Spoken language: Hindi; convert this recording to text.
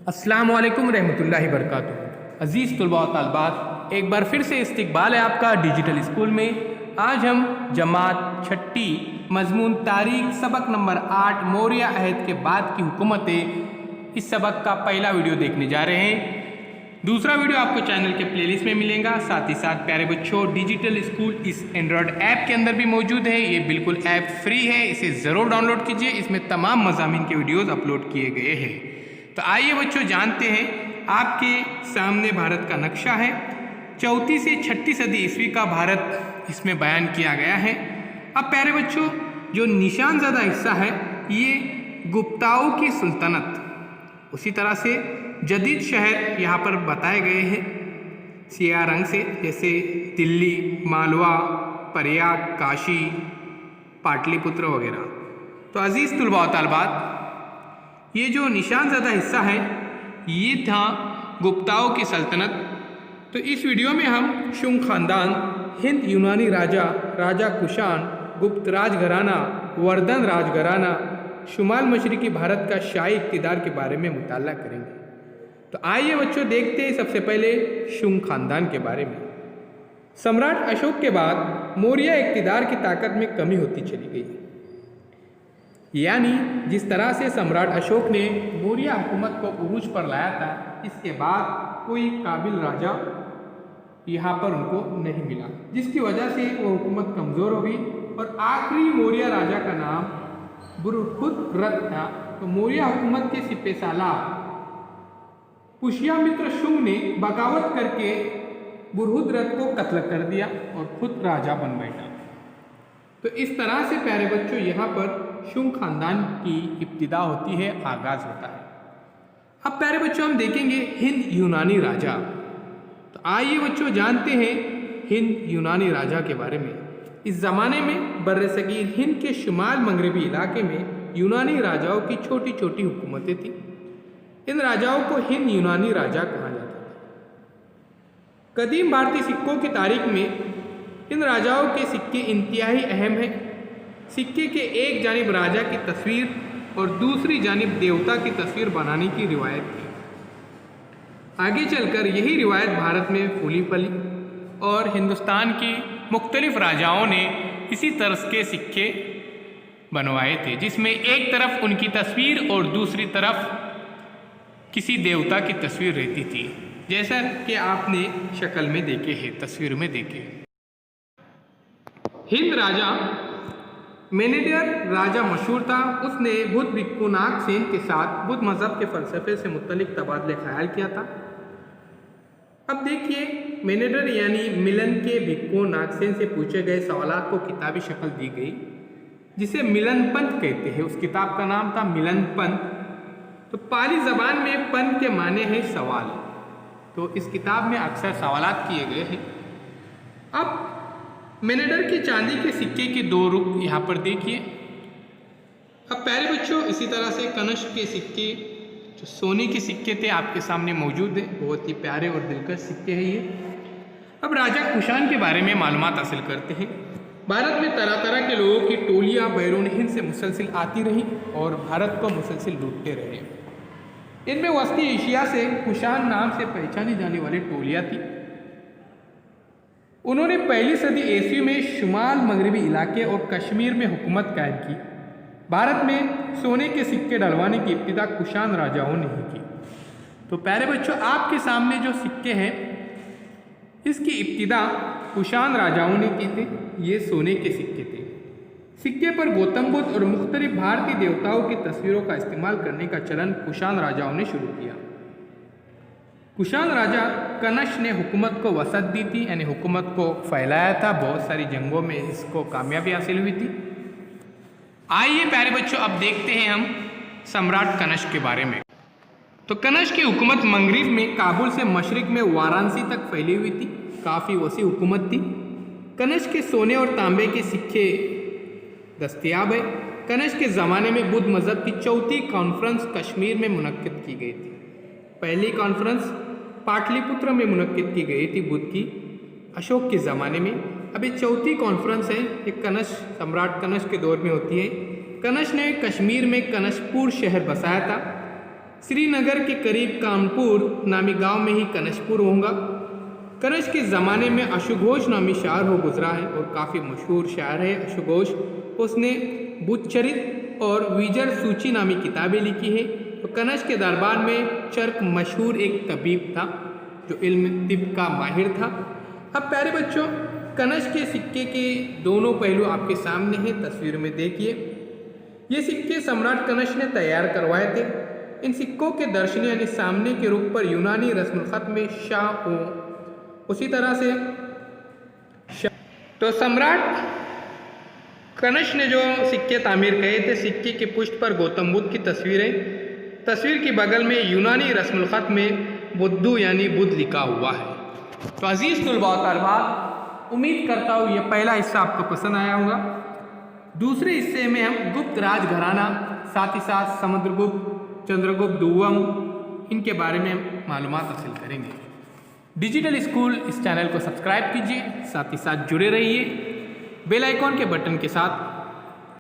अस्सलाम वालेकुम रहमतुल्लाहि बरकातुहू। अज़ीज़ तलबा व तालिबात, एक बार फिर से इस्तकबाल है आपका डिजिटल स्कूल में। आज हम जमात छठी मजमून तारीख सबक नंबर 8 मौर्य अहद के बाद की हुकूमतें, इस सबक का पहला वीडियो देखने जा रहे हैं। दूसरा वीडियो आपको चैनल के प्लेलिस्ट में मिलेगा। साथ ही साथ प्यारे बच्चों, डिजिटल स्कूल इस एंड्रॉयड ऐप के अंदर भी मौजूद है। ये बिल्कुल ऐप फ्री है, इसे ज़रूर डाउनलोड कीजिए। इसमें तमाम मज़ामीन के वीडियोज़ अपलोड किए गए हैं। तो आइए बच्चों जानते हैं, आपके सामने भारत का नक्शा है। 34 से 6 सदी ईस्वी का भारत इसमें बयान किया गया है। अब प्यारे बच्चों, जो निशान ज़्यादा हिस्सा है ये गुप्ताओं की सुल्तनत, उसी तरह से जदीद शहर यहाँ पर बताए गए हैं सियाह रंग से, जैसे दिल्ली, मालवा, प्रयाग, काशी, पाटलिपुत्र वगैरह। तो अज़ीज़ तुलबा व तालिबात, ये जो निशान ज़्यादा हिस्सा है ये था गुप्ताओं की सल्तनत। तो इस वीडियो में हम शुंग ख़ानदान, हिंद यूनानी राजा, राजा कुषाण, गुप्त राजघराना, वर्धन राजघराना, शुमाल मशरक़ी भारत का शाही इक़्तिदार के बारे में मुताला करेंगे। तो आइए बच्चों देखते हैं सबसे पहले शुंग ख़ानदान के बारे में। सम्राट अशोक के बाद मौर्य इक़्तिदार की ताकत में कमी होती चली गई। यानी जिस तरह से सम्राट अशोक ने मौर्य हुकूमत को उरूज पर लाया था, इसके बाद कोई काबिल राजा यहाँ पर उनको नहीं मिला, जिसकी वजह से वो हुकूमत कमज़ोर हो गई। और आखिरी मौर्य राजा का नाम बुरहुदरथ था। तो मौर्य हुकूमत के सिपह सालार पुष्यमित्र शुंग ने बगावत करके बुरहुदरथ को कत्ल कर दिया और खुद राजा बन बैठा। तो इस तरह से प्यारे बच्चों यहाँ पर शुंग ख़ानदान की इब्तिदा होती है, आगाज़ होता है। अब प्यारे बच्चों हम देखेंगे हिंद यूनानी राजा। तो आइए बच्चों जानते हैं हिंद यूनानी राजा के बारे में। इस ज़माने में बर्रसगीर हिंद के शुमाल मगरबी इलाके में यूनानी राजाओं की छोटी छोटी हुकूमतें थीं। इन राजाओं को हिंद यूनानी राजा कहा जाता था। कदीम भारतीय सिक्कों की तारीख में इन राजाओं के सिक्के इंतहाई अहम हैं। सिक्के के एक जानिब राजा की तस्वीर और दूसरी जानिब देवता की तस्वीर बनाने की रिवायत थी। आगे चलकर यही रिवायत भारत में फूली फली और हिंदुस्तान की मुख्तलिफ राजाओं ने इसी तर्ज के सिक्के बनवाए थे, जिसमें एक तरफ उनकी तस्वीर और दूसरी तरफ किसी देवता की तस्वीर रहती थी, जैसा कि आपने शक्ल में देखे हैं, तस्वीर में देखे। हिंद राजा मेनेंडर राजा मशहूर था। उसने बुद्ध भिक्खु नागसेन के साथ बुद्ध मज़हब के फ़लसफ़े से मुत्तलिक तबादले ख्याल किया था। अब देखिए, मेनेंडर यानी मिलन के भिक्खु नागसेन से पूछे गए सवालात को किताबी शक्ल दी गई, जिसे मिलन पंथ कहते हैं। उस किताब का नाम था मिलन पंथ। तो पाली ज़बान में पंथ के माने हैं सवाल। तो इस किताब में अक्सर सवालात किए गए हैं। अब मेनेंडर की चांदी के सिक्के के दो रुख यहाँ पर देखिए। अब प्यारे बच्चों, इसी तरह से कनिष्क के सिक्के, जो सोने के सिक्के थे, आपके सामने मौजूद है। बहुत ही प्यारे और दिलकश सिक्के हैं ये। अब राजा कुषाण के बारे में मालूमात हासिल करते हैं। भारत में तरह तरह के लोगों की टोलियाँ बैरून हिंद से मुसलसिल आती रहीं और भारत को मुसलसिल लूटते रहे। इनमें वस्ती एशिया से कुषाण नाम से पहचानी जाने वाली टोलियाँ थी। उन्होंने पहली सदी ईस्वी में शुमाल मगरबी इलाके और कश्मीर में हुकूमत कायम की। भारत में सोने के सिक्के डलवाने की इब्तिदा कुषाण राजाओं ने ही की। तो प्यारे बच्चों, आपके सामने जो सिक्के हैं, इसकी इब्तिदा कुषाण राजाओं ने की थी। ये सोने के सिक्के थे। सिक्के पर गौतम बुद्ध और मुख्तलिफ भारतीय देवताओं की तस्वीरों का इस्तेमाल करने का चलन कुषाण राजाओं ने शुरू किया। कुषाण राजा कनश ने हुकूमत को वसत दी थी, यानी हुकूमत को फैलाया था। बहुत सारी जंगों में इसको कामयाबी हासिल हुई थी। आइए प्यारे बच्चों, अब देखते हैं हम सम्राट कनश के बारे में। तो कनश की हुकूमत मगरिब में काबुल से मशरिक में वाराणसी तक फैली हुई थी। काफ़ी वसी हुकूमत थी। कनश के सोने और तांबे के सिक्के दस्तयाब है। कनश के ज़माने में बुद्ध मज़हब की चौथी कॉन्फ्रेंस कश्मीर में मुनक्किद की गई थी। पहली कॉन्फ्रेंस पाटलिपुत्र में मुनक्किद की गई थी बुद्ध की अशोक के ज़माने में। अभी चौथी कॉन्फ्रेंस है, ये कनश, सम्राट कनश के दौर में होती है। कनश ने कश्मीर में कनशपुर शहर बसाया था। श्रीनगर के करीब कानपुर नामी गांव में ही कनशपुर होगा। कनश के ज़माने में अशुघोष नामी शायर हो गुजरा है और काफ़ी मशहूर शायर है अशुघोष। उसने बुद्धचरित और विजर सूची नामी किताबें लिखी है। तो कनश के दरबार में चर्क मशहूर एक तबीब था जो इल्म तिब का माहिर था। अब प्यारे बच्चों, कनश के सिक्के के दोनों पहलू आपके सामने हैं, तस्वीर में देखिए। ये सिक्के सम्राट कनश ने तैयार करवाए थे। इन सिक्कों के दर्शनी यानी सामने के रुख पर यूनानी रस्मुल खत में शाह ओ, उसी तरह से तो सम्राट कनश ने जो सिक्के तामीर किए थे, सिक्के के पुष्ट पर गौतम बुद्ध की तस्वीर है। तस्वीर के बगल में यूनानी रस्मुल खत में बुद्धू यानी बुद्ध लिखा हुआ है। तो अजीज़ तुलबा व तालिबात, उम्मीद करता हूँ ये पहला हिस्सा आपको पसंद आया होगा। दूसरे हिस्से में हम गुप्त राज घराना, साथ ही साथ समुद्रगुप्त, चंद्रगुप्त दुव्वम, इनके बारे में मालूमात हासिल करेंगे। डिजिटल स्कूल इस चैनल को सब्सक्राइब कीजिए, साथ ही साथ जुड़े रहिए बेल आइकॉन के बटन के साथ